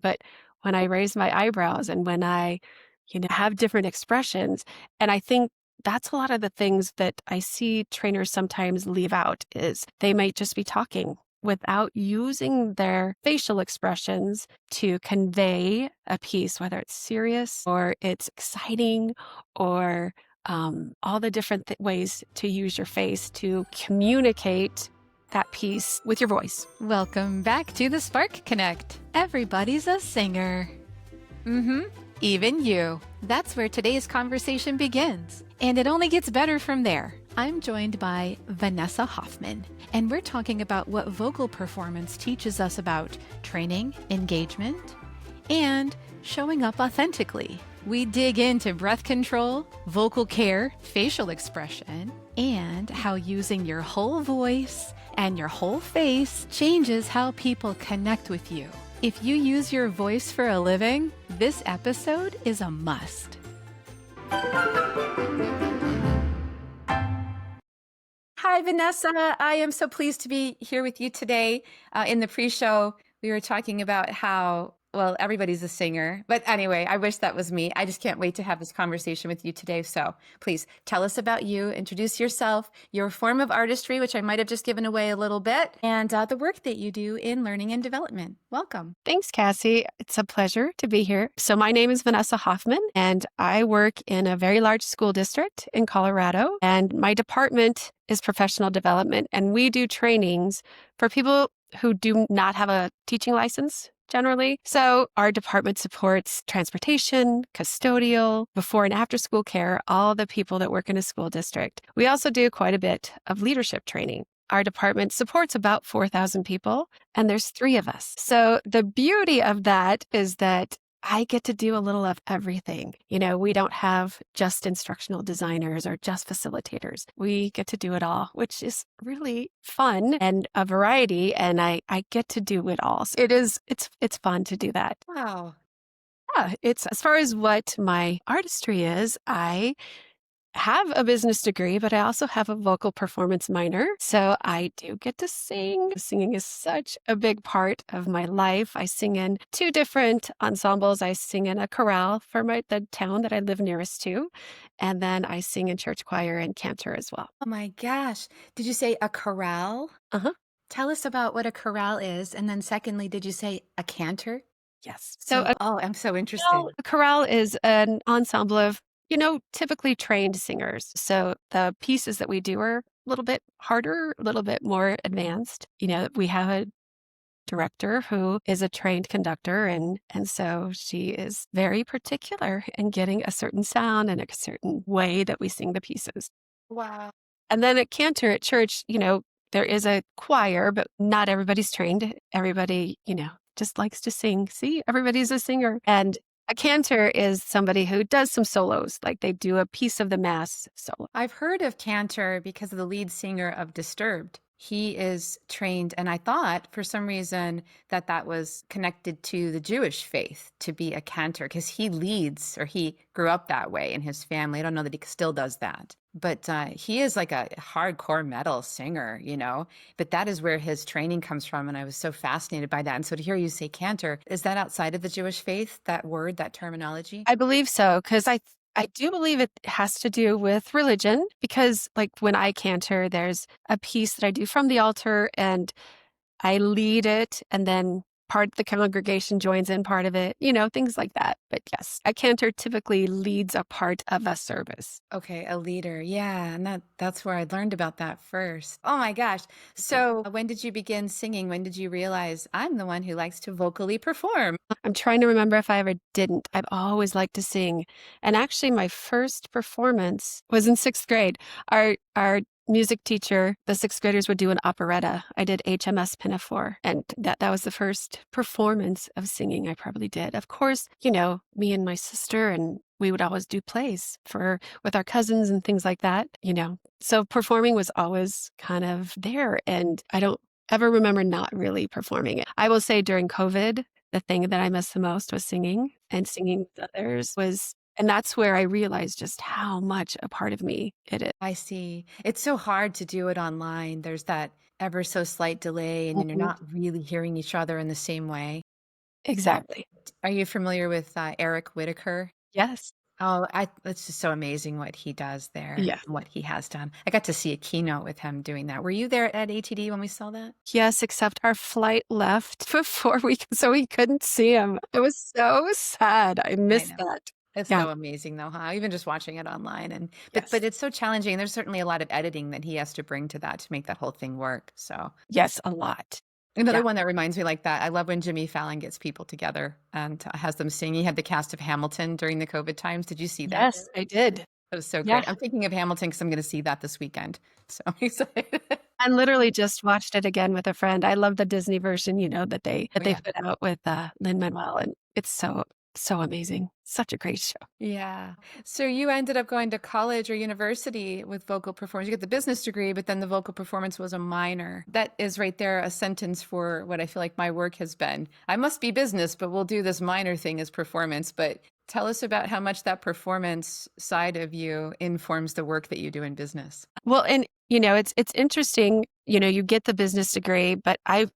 But when I raise my eyebrows and when I have different expressions, and I think that's a lot of the things that I see trainers sometimes leave out is they might just be talking without using their facial expressions to convey a piece, whether it's serious or it's exciting or all the different ways to use your face to communicate that piece with your voice. Welcome back to the Spark Connect. Everybody's a singer. Even you. That's where today's conversation begins. And it only gets better from there. I'm joined by Vanessa Hoffman, and we're talking about what vocal performance teaches us about training, engagement, and showing up authentically. We dig into breath control, vocal care, facial expression, and how using your whole voice and your whole face changes how people connect with you. If you use your voice for a living, this episode is a must. Hi, Vanessa. I am so pleased to be here with you today. In the pre-show, we were talking about how, well, everybody's a singer. But anyway, I wish that was me. I just can't wait to have this conversation with you today. So please tell us about you, introduce yourself, your form of artistry, which I might have just given away a little bit, and the work that you do in learning and development. Welcome. Thanks, Kassy. It's a pleasure to be here. So my name is Vanessa Hoffman, and I work in a very large school district in Colorado. And my department is professional development, and we do trainings for people who do not have a teaching license generally. So our department supports transportation, custodial, before and after school care, all the people that work in a school district. We also do quite a bit of leadership training. Our department supports about 4,000 people, and there's 3 of us. So the beauty of that is that I get to do a little of everything. We don't have just instructional designers or just facilitators. We get to do it all, which is really fun and a variety, and I get to do it all. So it's fun to do that. Wow. Yeah, it's as far as what my artistry is, I have a business degree, but I also have a vocal performance minor. So I do get to sing. Singing is such a big part of my life. I sing in 2 different ensembles. I sing in a chorale for the town that I live nearest to. And then I sing in church choir and cantor as well. Oh my gosh. Did you say a chorale? Uh-huh. Tell us about what a chorale is. And then secondly, did you say a cantor? Yes. I'm so interested. A chorale is an ensemble of typically trained singers. So the pieces that we do are a little bit harder, a little bit more advanced. We have a director who is a trained conductor, and so she is very particular in getting a certain sound and a certain way that we sing the pieces. Wow. And then at cantor at church, there is a choir, but not everybody's trained. Everybody, just likes to sing. See, everybody's a singer. And a cantor is somebody who does some solos, like they do a piece of the mass solo. I've heard of cantor because of the lead singer of Disturbed. He is trained, and I thought for some reason that was connected to the Jewish faith to be a cantor because he leads, or he grew up that way in his family. I don't know that he still does that. But he is like a hardcore metal singer, but that is where his training comes from. And I was so fascinated by that. And so to hear you say cantor, is that outside of the Jewish faith, that word, that terminology? I believe so, because I do believe it has to do with religion, because like when I cantor, there's a piece that I do from the altar and I lead it, and then part of the congregation joins in part of it, things like that. But yes, a cantor typically leads a part of a service. Okay, a leader. Yeah, and that's where I learned about that first. Oh my gosh. So, when did you begin singing? When did you realize I'm the one who likes to vocally perform? I'm trying to remember if I ever didn't. I've always liked to sing. And actually my first performance was in 6th grade. Our music teacher, the 6th graders would do an operetta. I did HMS Pinafore, and that was the first performance of singing I probably did. Of course, me and my sister, and we would always do plays with our cousins and things like that, So performing was always kind of there, and I don't ever remember not really performing it. I will say during COVID, the thing that I missed the most was singing, and singing with others and that's where I realized just how much a part of me it is. I see. It's so hard to do it online. There's that ever so slight delay, and then you're Mhm. not really hearing each other in the same way. Exactly. Are you familiar with Eric Whitaker? Yes. Oh, it's just so amazing what he does there Yes. and what he has done. I got to see a keynote with him doing that. Were you there at ATD when we saw that? Yes, except our flight left before so we couldn't see him. It was so sad. I I missed know. that. It's Yeah. so amazing though, huh? Even just watching it online and but Yes. it's so challenging. There's certainly a lot of editing that he has to bring to that to make that whole thing work. So Yes, a lot. another Yeah. one that reminds me like that. I love when Jimmy Fallon gets people together and has them sing. He had the cast of Hamilton during the COVID times. Did you see that? Yes, I did. It was so Yeah. great. I'm thinking of Hamilton because I'm going to see that this weekend. So I'm excited. I literally just watched it again with a friend. I love the Disney version, that Oh, they yeah. put out with Lin-Manuel, and it's so amazing. Such a great show. Yeah. So you ended up going to college or university with vocal performance. You got the business degree, but then the vocal performance was a minor. That is right there a sentence for what I feel like my work has been. I must be business, but we'll do this minor thing as performance. But tell us about how much that performance side of you informs the work that you do in business. Well, and it's interesting, you get the business degree, but I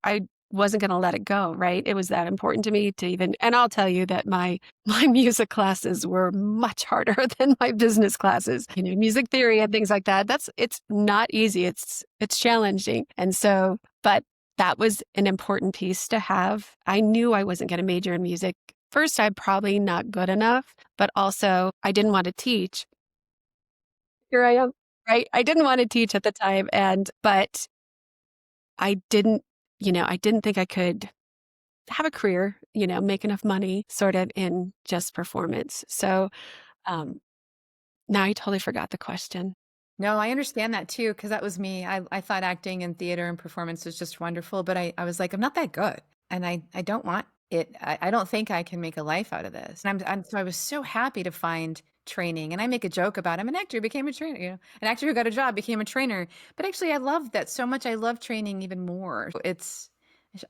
wasn't going to let it go, right? It was that important to me to even, and I'll tell you that my my music classes were much harder than my business classes. Music theory and things like that. It's not easy. It's challenging. And so, but that was an important piece to have. I knew I wasn't going to major in music. First, I'm probably not good enough, but also I didn't want to teach. Here I am, right? I didn't want to teach at the time, but I didn't, I didn't think I could have a career, make enough money sort of in just performance. So, um, now I totally forgot the question. No, I understand that too, because that was me. I thought acting and theater and performance was just wonderful, but I was like, I'm not that good. And I don't want it. I don't think I can make a life out of this. And so I was so happy to find training. And I make a joke about I'm an actor who became a trainer, an actor who got a job became a trainer. But actually, I love that so much. I love training even more.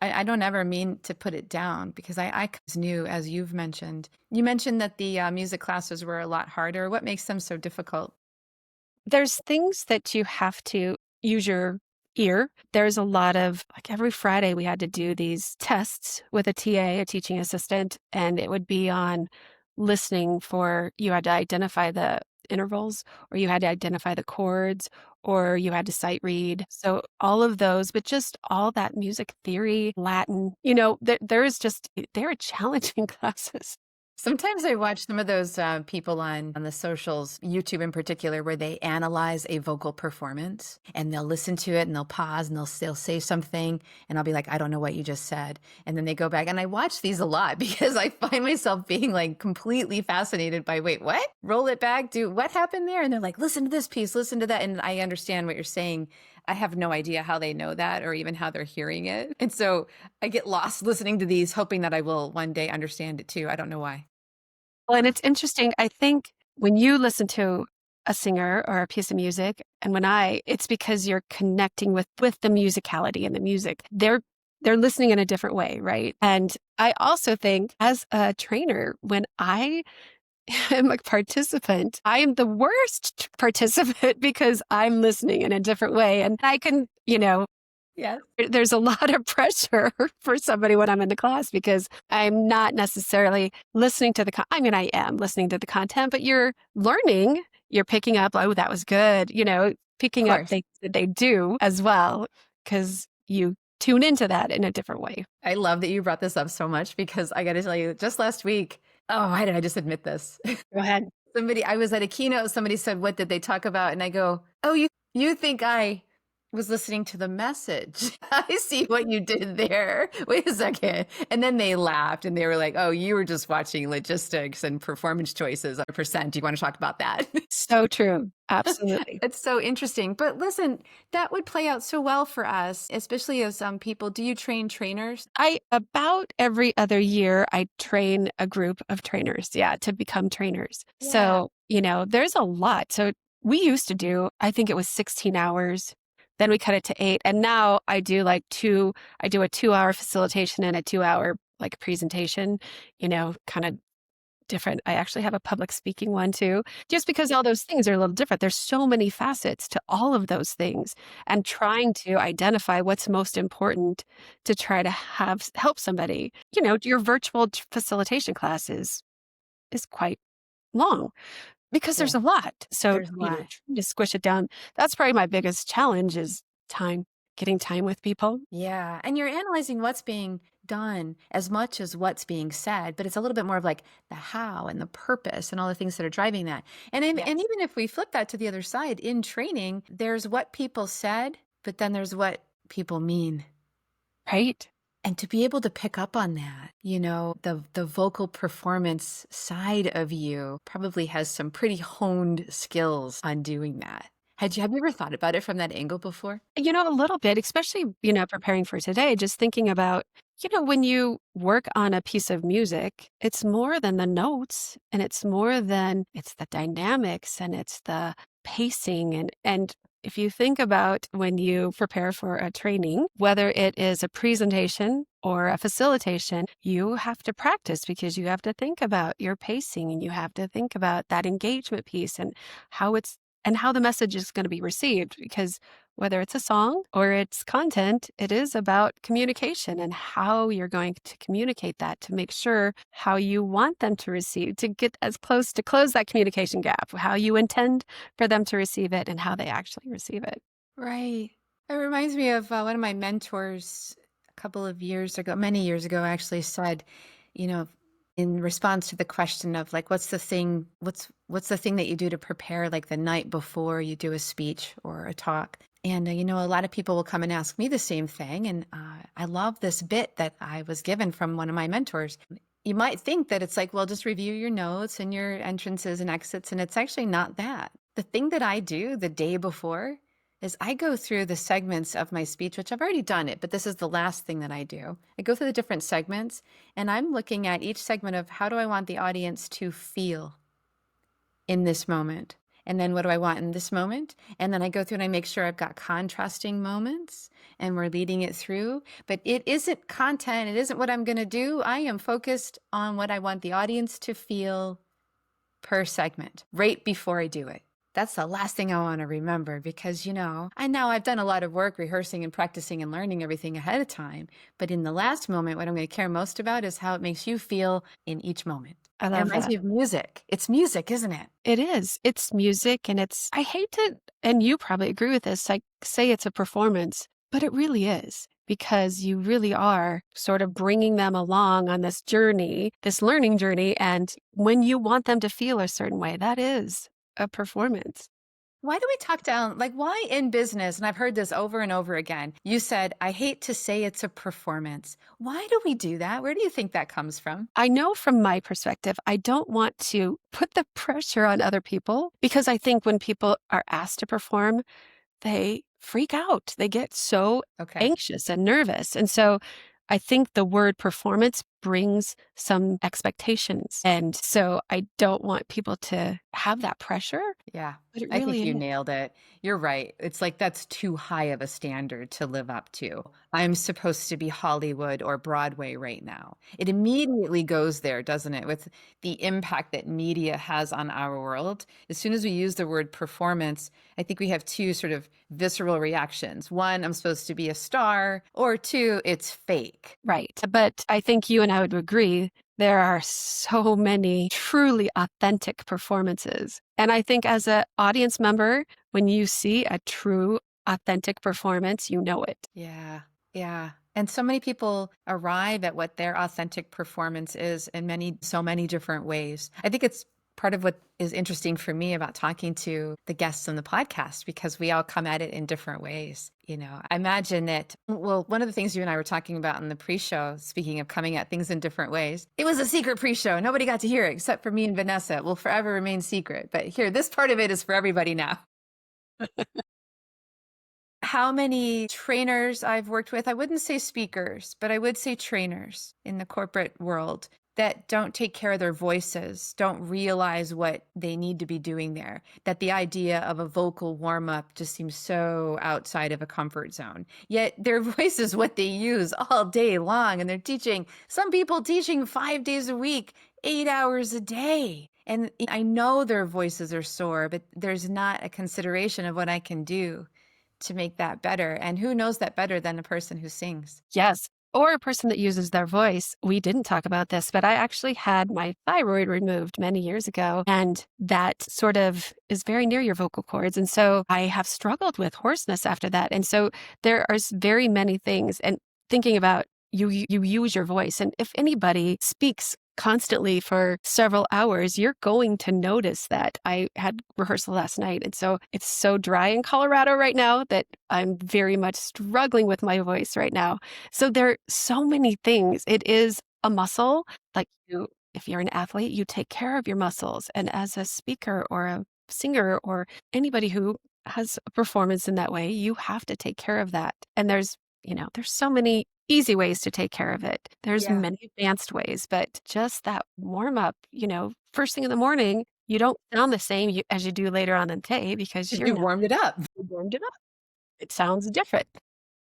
I don't ever mean to put it down because I knew, as you've mentioned, you mentioned that the music classes were a lot harder. What makes them so difficult? There's things that you have to use your ear. There's a lot of, like, every Friday we had to do these tests with a TA, a teaching assistant, and it would be on listening for, you had to identify the intervals, or you had to identify the chords, or you had to sight read. So all of those, but just all that music theory, Latin, they're challenging classes. Sometimes I watch some of those people on the socials, YouTube in particular, where they analyze a vocal performance and they'll listen to it and they'll pause and they'll say something and I'll be like, I don't know what you just said. And then they go back and I watch these a lot because I find myself being like completely fascinated by, wait, what? Roll it back, do what happened there? And they're like, listen to this piece, listen to that. And I understand what you're saying. I have no idea how they know that or even how they're hearing it. And so I get lost listening to these, hoping that I will one day understand it too. I don't know why. Well, and it's interesting. I think when you listen to a singer or a piece of music, and it's because you're connecting with the musicality and the music. They're listening in a different way, right? And I also think as a trainer, when I am a participant, I am the worst participant because I'm listening in a different way. And I can, Yes. there's a lot of pressure for somebody when I'm in the class because I'm not necessarily listening to I mean, I am listening to the content, but you're learning, you're picking up, oh, that was good, Of picking up course. things that they do as well, because you tune into that in a different way. I love that you brought this up so much because I got to tell you, just last week, oh, why did I just admit this? Go ahead. I was at a keynote, somebody said, what did they talk about? And I go, oh, you think I was listening to the message. I see what you did there. Wait a second. And then they laughed and they were like, oh, you were just watching logistics and performance choices on percent. Do you want to talk about that? So true. Absolutely. It's so interesting. But listen, that would play out so well for us, especially as people. Do you train trainers? About every other year, I train a group of trainers, to become trainers. Yeah. So, there's a lot. So we used to do, I think it was 16 hours. Then we cut it to 8. And now I do I do a 2-hour facilitation and a 2-hour like presentation, kind of different. I actually have a public speaking one too, just because all those things are a little different. There's so many facets to all of those things, and trying to identify what's most important to try to have help somebody. Your virtual facilitation is quite long because Yeah, there's a lot. So, there's a lot. trying to squish it down. That's probably my biggest challenge is time, getting time with people. Yeah. And you're analyzing what's being done as much as what's being said, but it's a little bit more of like the how and the purpose and all the things that are driving that. And Yes. even if we flip that to the other side in training, there's what people said, but then there's what people mean. Right. And to be able to pick up on that, the vocal performance side of you probably has some pretty honed skills on doing that. Have you ever thought about it from that angle before? A little bit, especially, preparing for today, just thinking about, when you work on a piece of music, it's more than the notes and it's the dynamics and it's the pacing. And if you think about when you prepare for a training, whether it is a presentation or a facilitation, you have to practice because you have to think about your pacing and you have to think about that engagement piece and how it's and how the message is going to be received because whether it's a song or it's content, it is about communication and how you're going to communicate that to make sure how you want them to receive, to get as close to close that communication gap, how you intend for them to receive it and how they actually receive it. Right. It reminds me of one of my mentors a couple of years ago, many years ago, actually said, you know, in response to the question of like, what's the thing that you do to prepare like the night before you do a speech or a talk? And, a lot of people will come and ask me the same thing. And I love this bit that I was given from one of my mentors. You might think that it's like, well, just review your notes and your entrances and exits. And it's actually not that. The thing that I do the day before is I go through the segments of my speech, which I've already done it, but this is the last thing that I do. I go through the different segments and I'm looking at each segment of how do I want the audience to feel in this moment? And then what do I want in this moment? And then I go through and I make sure I've got contrasting moments and we're leading it through. But it isn't content. It isn't what I'm going to do. I am focused on what I want the audience to feel per segment right before I do it. That's the last thing I want to remember because, I know I've done a lot of work rehearsing and practicing and learning everything ahead of time. But in the last moment, what I'm going to care most about is how it makes you feel in each moment. I It love reminds that. me of music. It's music, isn't it? It is. It's music and I hate to, and you probably agree with this, like say it's a performance, but it really is because you really are sort of bringing them along on this journey, this learning journey. And when you want them to feel a certain way, that is a performance. Why do we talk down? Like, why in business? And I've heard this over and over again. You said, I hate to say it's a performance. Why do we do that? Where do you think that comes from? I know from my perspective, I don't want to put the pressure on other people because I think when people are asked to perform, they freak out. They get so Okay. anxious and nervous. And so I think the word performance brings some expectations. And so I don't want people to have that pressure, Yeah, but it I think really you is. nailed it. You're right. It's like that's too high of a standard to live up to. I'm supposed to be Hollywood or Broadway right now. It immediately goes there, doesn't it? With the impact that media has on our world. As soon as we use the word performance, I think we have two sort of visceral reactions. One, I'm supposed to be a star, or two, it's fake. Right. But I think you and I would agree there are so many truly authentic performances. And I think as an audience member, when you see a true authentic performance, you know it. Yeah, yeah. And so many people arrive at what their authentic performance is in so many different ways. I think it's part of what is interesting for me about talking to the guests on the podcast because we all come at it in different ways. I imagine that, well, one of the things you and I were talking about in the pre-show, speaking of coming at things in different ways, it was a secret pre-show. Nobody got to hear it except for me and Vanessa. It will forever remain secret. But here, this part of it is for everybody now. How many trainers I've worked with, I wouldn't say speakers, but I would say trainers in the corporate world. that don't take care of their voices, don't realize what they need to be doing there. That the idea of a vocal warm up just seems so outside of a comfort zone. Yet their voice is what they use all day long. And they're teaching, some people teaching 5 days a week, 8 hours a day. And I know their voices are sore, but there's not a consideration of what I can do to make that better. And who knows that better than a person who sings? Yes. Or a person that uses their voice. We didn't talk about this, but I actually had my thyroid removed many years ago. And that sort of is very near your vocal cords. And so I have struggled with hoarseness after that. And so there are very many things. And thinking about you use your voice. And if anybody speaks constantly for several hours, you're going to notice that. I had rehearsal last night. And so it's so dry in Colorado right now that I'm very much struggling with my voice right now. So there are so many things. It is a muscle. Like if you're an athlete, you take care of your muscles. And as a speaker or a singer or anybody who has a performance in that way, you have to take care of that. And there's so many easy ways to take care of it. There's Yeah. many advanced ways, but just that warm up, first thing in the morning, you don't sound the same as you do later on in the day because you're You not warmed it up. you warmed it up. It sounds different.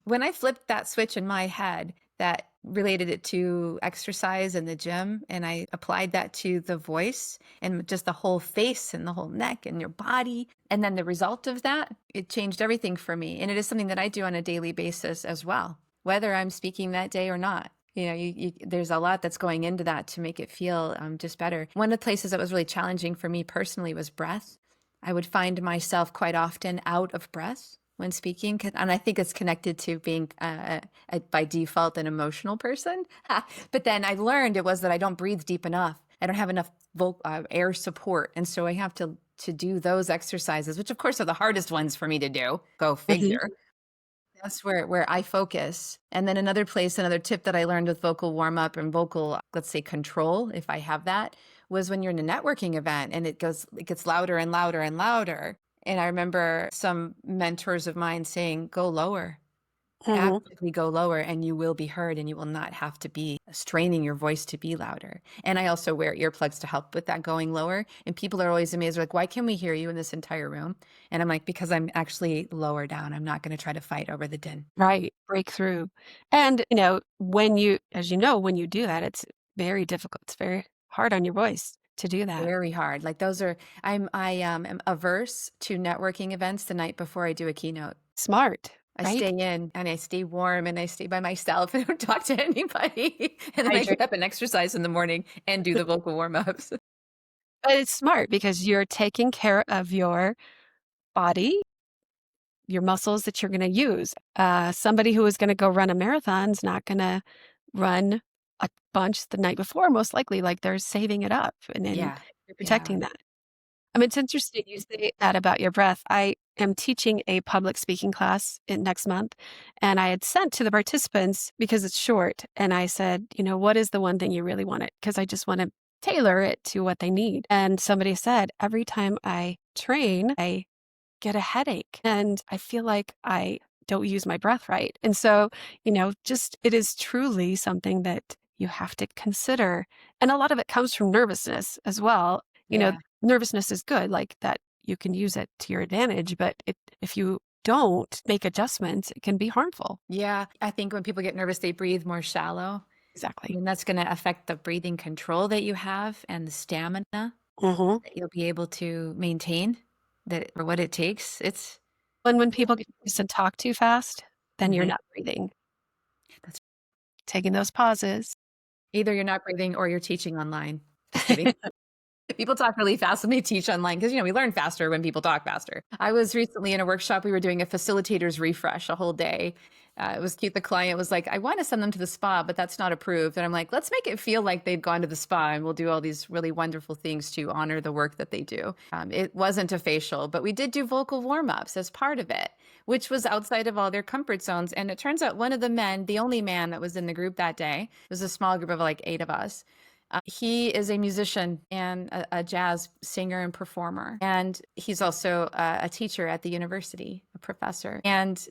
When I flipped that switch in my head that related it to exercise in the gym, and I applied that to the voice and just the whole face and the whole neck and your body, and then the result of that, it changed everything for me. And it is something that I do on a daily basis as well, whether I'm speaking that day or not. There's a lot that's going into that to make it feel just better. One of the places that was really challenging for me personally was breath. I would find myself quite often out of breath when speaking, and I think it's connected to being by default an emotional person. But then I learned it was that I don't breathe deep enough. I don't have enough air support, and so I have to do those exercises, which of course are the hardest ones for me to do. Go Mhm. figure. That's where I focus. And then another tip that I learned with vocal warm up and vocal, let's say, control, if I have that, was when you're in a networking event and it gets louder and louder and louder. And I remember some mentors of mine saying, go lower. Mhm. Absolutely go lower and you will be heard and you will not have to be straining your voice to be louder. And I also wear earplugs to help with that going lower. And people are always amazed, like, why can we hear you in this entire room? And I'm like, because I'm actually lower down. I'm not going to try to fight over the din. Right. Breakthrough. And, when you do that, it's very difficult. It's very hard on your voice to do that. Very hard. Like those are, am averse to networking events the night before I do a keynote. Smart, I right? stay in and I stay warm and I stay by myself and don't talk to anybody. And then I Hydrate. get up and exercise in the morning and do the vocal warm ups. But it's smart because you're taking care of your body, your muscles that you're going to use. Somebody who is going to go run a marathon is not going to run a bunch the night before, most likely. Like they're saving it up and then Yeah. you're Yeah. protecting that. I mean, it's interesting you say that about your breath. I am teaching a public speaking class next month, and I had sent to the participants because it's short. And I said, what is the one thing you really want it? Because I just want to tailor it to what they need. And somebody said, every time I train, I get a headache and I feel like I don't use my breath right. And so, just it is truly something that you have to consider. And a lot of it comes from nervousness as well. Yeah. Nervousness is good, like that you can use it to your advantage, but if you don't make adjustments, it can be harmful. Yeah. I think when people get nervous, they breathe more shallow. Exactly. And that's going to affect the breathing control that you have and the stamina Hmm. that you'll be able to maintain that for what it takes. It's When people get nervous and talk too fast, then you're Mhm. not breathing, That's taking those pauses. either you're not breathing or you're teaching online. Just kidding. People talk really fast when they teach online because, we learn faster when people talk faster. I was recently in a workshop. We were doing a facilitator's refresh a whole day. It was cute. The client was like, I want to send them to the spa, but that's not approved. And I'm like, let's make it feel like they've gone to the spa and we'll do all these really wonderful things to honor the work that they do. It wasn't a facial, but we did do vocal warm-ups as part of it, which was outside of all their comfort zones. And it turns out one of the men, the only man that was in the group that day, it was a small group of like 8 of us. He is a musician and a jazz singer and performer. And he's also a teacher at the university, a professor. And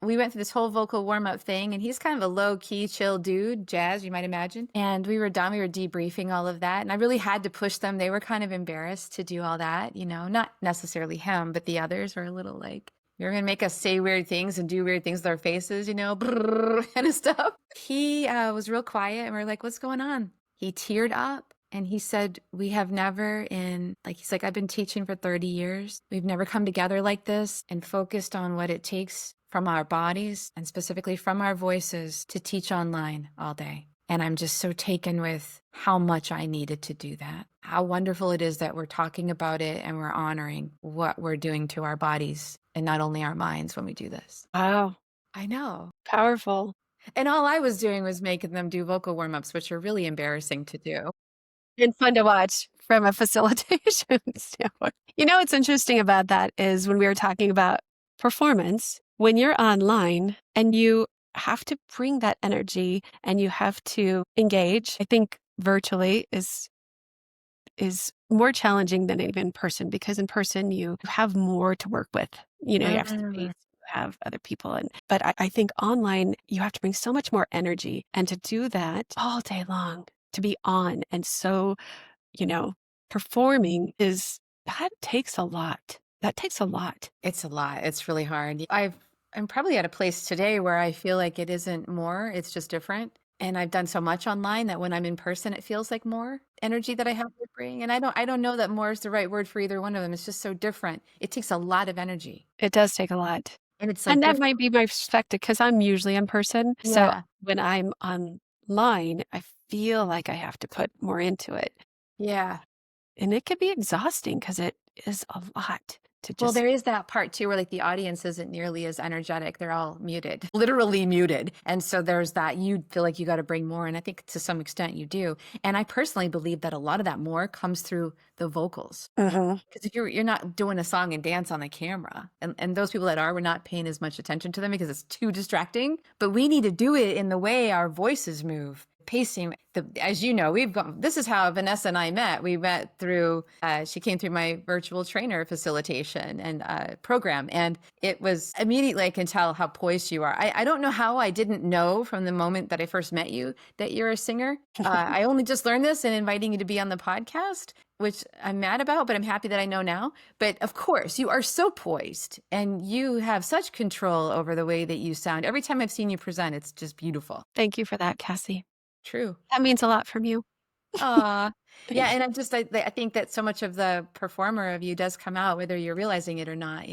we went through this whole vocal warm-up thing, and he's kind of a low-key, chill dude, jazz, you might imagine. And we were done. We were debriefing all of that, and I really had to push them. They were kind of embarrassed to do all that, not necessarily him, but the others were a little like, you're going to make us say weird things and do weird things with our faces, brrr, kind of stuff. He was real quiet, and we are like, what's going on? He teared up. And he said, we have never he's like, I've been teaching for 30 years. We've never come together like this and focused on what it takes from our bodies and specifically from our voices to teach online all day. And I'm just so taken with how much I needed to do that. How wonderful it is that we're talking about it and we're honoring what we're doing to our bodies and not only our minds when we do this. Wow. I know. Powerful. And all I was doing was making them do vocal warm-ups, which are really embarrassing to do. And fun to watch from a facilitation standpoint. What's interesting about that is when we were talking about performance, when you're online and you have to bring that energy and you have to engage, I think virtually is more challenging than even in person, because in person you have more to work with. You have space, you have other people. But I think online you have to bring so much more energy, and to do that all day long, to be on. And so, performing that takes a lot. That takes a lot. It's a lot. It's really hard. I'm probably at a place today where I feel like it isn't more, it's just different. And I've done so much online that when I'm in person, it feels like more energy that I have to bring. And I don't know that more is the right word for either one of them. It's just so different. It takes a lot of energy. It does take a lot. And it's that might be my perspective, because I'm usually in person. Yeah. So when I'm online, I feel like I have to put more into it. Yeah. And it can be exhausting because it is a lot to just. Well, there is that part too, where the audience isn't nearly as energetic. They're all muted, literally muted. And so there's that, you feel like you got to bring more. And I think to some extent you do. And I personally believe that a lot of that more comes through the vocals. Because if you're not doing a song and dance on the camera, and those people that are, we're not paying as much attention to them because it's too distracting. But we need to do it in the way our voices move. Pacing, as you know, this is how Vanessa and I met. We met through, she came through my virtual trainer facilitation and program. And it was immediately, I can tell how poised you are. I don't know how I didn't know from the moment that I first met you that you're a singer. I only just learned this in inviting you to be on the podcast, which I'm mad about, but I'm happy that I know now. But of course, you are so poised and you have such control over the way that you sound. Every time I've seen you present, it's just beautiful. Thank you for that, Kassy. True. That means a lot from you. Aw. Yeah. And I think that so much of the performer of you does come out, whether you're realizing it or not,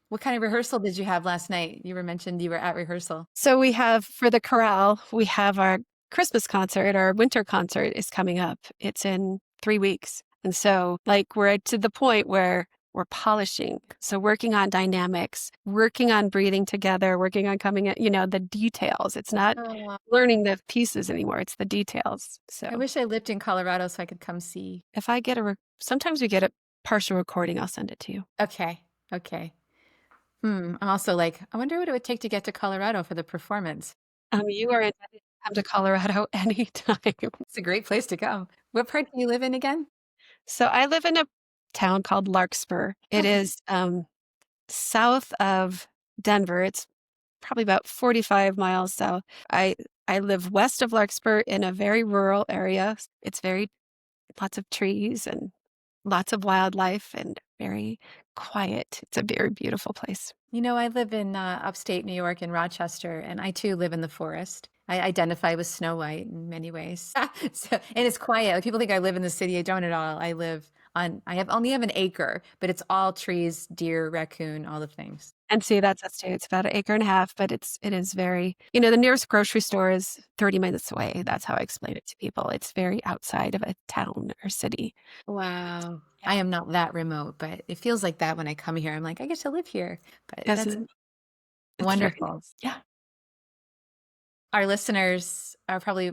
What kind of rehearsal did you have last night? You mentioned you were at rehearsal. So we have, for the chorale, we have our Christmas concert. Our winter concert is coming up. It's in 3 weeks. And so we're to the point where we're polishing. So working on dynamics, working on breathing together, working on coming at, the details. It's not learning the pieces anymore. It's the details. So I wish I lived in Colorado so I could come see. If I get sometimes we get a partial recording, I'll send it to you. Okay. I'm also I wonder what it would take to get to Colorado for the performance. You are invited to come to Colorado anytime. It's a great place to come. What part do you live in again? So I live in a town called Larkspur. It is south of Denver. It's probably about 45 miles south. I live west of Larkspur in a very rural area. It's lots of trees and lots of wildlife and very quiet. It's a very beautiful place. I live in upstate New York in Rochester, and I too live in the forest. I identify with Snow White in many ways. And it's quiet. People think I live in the city. I don't at all. I only have an acre, but it's all trees, deer, raccoon, all the things. And see, that's us too. It's about 1.5 acres, but it is very, the nearest grocery store is 30 minutes away. That's how I explain it to people. It's very outside of a town or city. Wow. I am not that remote, but it feels like that when I come here. I'm like, I get to live here. But that's wonderful. Yeah. Our listeners are probably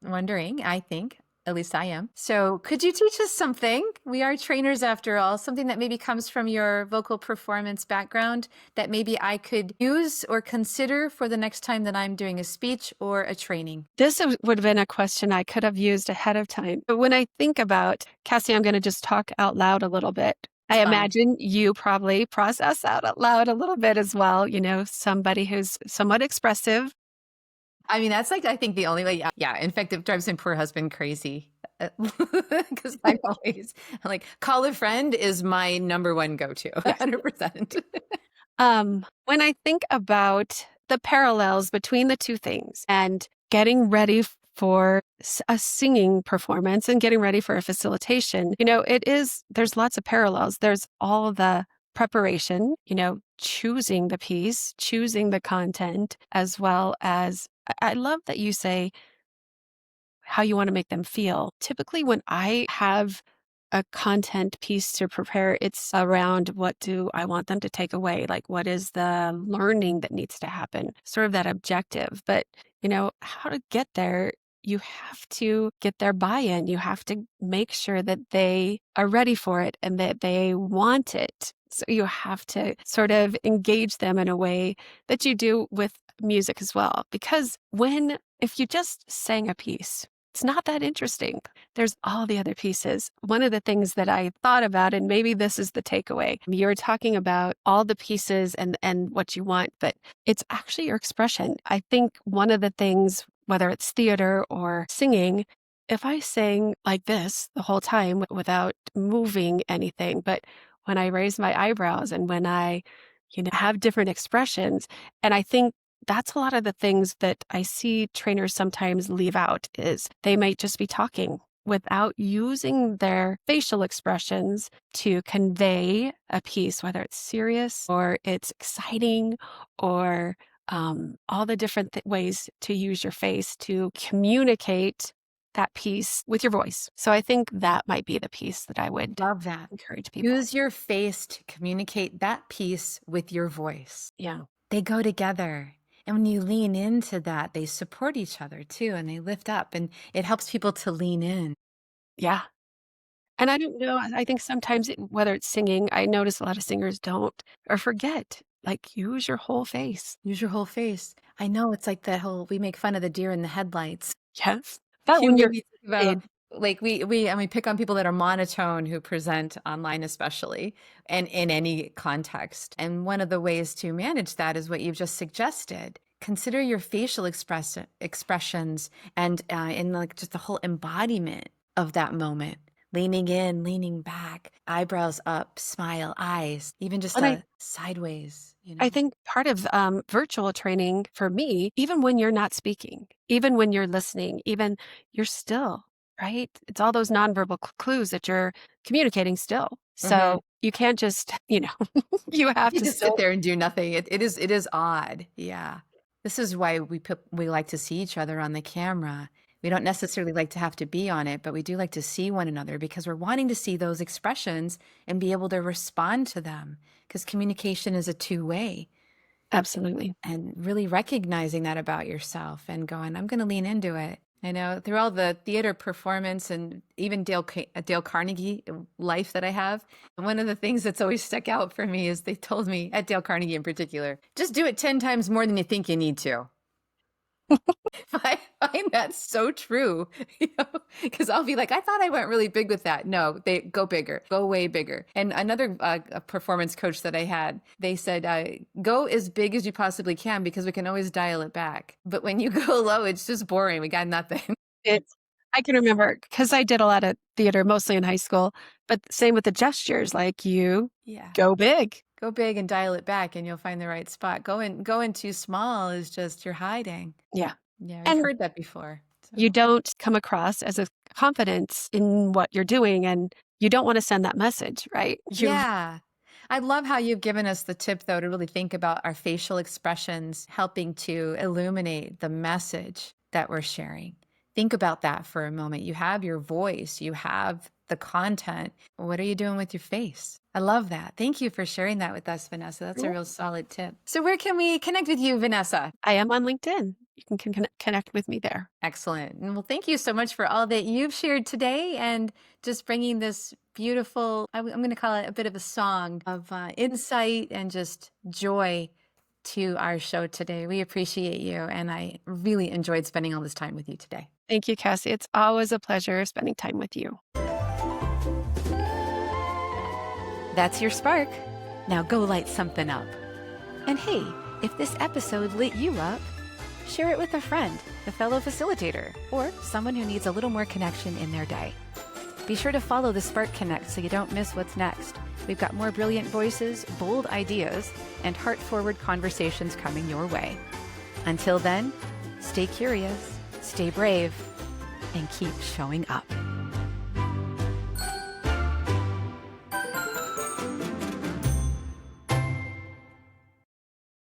wondering, I think, at least I am. So could you teach us something? We are trainers after all, something that maybe comes from your vocal performance background that maybe I could use or consider for the next time that I'm doing a speech or a training. This would have been a question I could have used ahead of time. But when I think about, Kassy, I'm going to just talk out loud a little bit. I fun. imagine you probably process out loud a little bit as well, somebody who's somewhat expressive. I mean, that's like, I think the only way. Yeah. Yeah. In fact, it drives my poor husband crazy because I'm like, call a friend is my number one go-to, Yes. 100%. When I think about the parallels between the two things and getting ready for a singing performance and getting ready for a facilitation, there's lots of parallels. There's all the preparation, choosing the piece, choosing the content, as well as I love that you say how you want to make them feel. Typically, when I have a content piece to prepare, it's around what do I want them to take away? Like, what is the learning that needs to happen? Sort of that objective. But, how to get there, you have to get their buy in. You have to make sure that they are ready for it and that they want it. So you have to sort of engage them in a way that you do with music as well. Because if you just sang a piece, it's not that interesting. There's all the other pieces. One of the things that I thought about, and maybe this is the takeaway, you were talking about all the pieces and what you want, but it's actually your expression. I think one of the things, whether it's theater or singing, if I sang like this the whole time without moving anything, but when I raise my eyebrows and when I, have different expressions, and I think that's a lot of the things that I see trainers sometimes leave out is they might just be talking without using their facial expressions to convey a piece, whether it's serious or it's exciting or all the different ways to use your face to communicate that piece with your voice. So I think that might be the piece that I would Love that. encourage people. Use your face to communicate that piece with your voice. Yeah. They go together. And when you lean into that, they support each other too, and they lift up, and it helps people to lean in. Yeah. And I don't know, I think sometimes whether it's singing, I notice a lot of singers don't or forget, like, use your whole face. Use your whole face. I know it's like that whole, we make fun of the deer in the headlights. Yes. But You when made you're me think about, afraid, like, we pick on people that are monotone who present online, especially, and in any context. And one of the ways to manage that is what you've just suggested. Consider your facial expressions and in like just the whole embodiment of that moment. Leaning in, leaning back, eyebrows up, smile, eyes, even just and a sideways, I think part of virtual training for me, even when you're not speaking, even when you're listening, even you're still, right? It's all those nonverbal clues that you're communicating still. Mhm. So you can't just, you have You to just sit still. there and do nothing. It is odd. Yeah. This is why we like to see each other on the camera. We don't necessarily like to have to be on it, but we do like to see one another because we're wanting to see those expressions and be able to respond to them because communication is a two-way. Absolutely. And really recognizing that about yourself and going, I'm going to lean into it. I know through all the theater performance and even Dale Carnegie life that I have, one of the things that's always stuck out for me is they told me, at Dale Carnegie in particular, just do it 10 times more than you think you need to. I find that so true, because I'll be like, I thought I went really big with that. No, they go bigger, go way bigger. And another performance coach that I had, they said, go as big as you possibly can because we can always dial it back. But when you go low, it's just boring. We got nothing. It's I can remember because I did a lot of theater, mostly in high school, but same with the gestures, like you Yeah. go big. Go big and dial it back and you'll find the right spot. Going too small is just you're hiding. Yeah. Yeah, I've And heard that before. you So. don't come across as a confidence in what you're doing, and you don't want to send that message, right? Yeah. I love how you've given us the tip, though, to really think about our facial expressions helping to illuminate the message that we're sharing. Think about that for a moment. You have your voice, you have the content. What are you doing with your face? I love that. Thank you for sharing that with us, Vanessa. That's a real solid tip. So, where can we connect with you, Vanessa? I am on LinkedIn. You can connect with me there. Excellent. And well, thank you so much for all that you've shared today and just bringing this beautiful, I'm going to call it a bit of a song of insight and just joy to our show today. We appreciate you. And I really enjoyed spending all this time with you today. Thank you, Kassy. It's always a pleasure spending time with you. That's your spark. Now go light something up. And hey, if this episode lit you up, share it with a friend, a fellow facilitator, or someone who needs a little more connection in their day. Be sure to follow the Spark Connect so you don't miss what's next. We've got more brilliant voices, bold ideas, and heart-forward conversations coming your way. Until then, stay curious, stay brave, and keep showing up.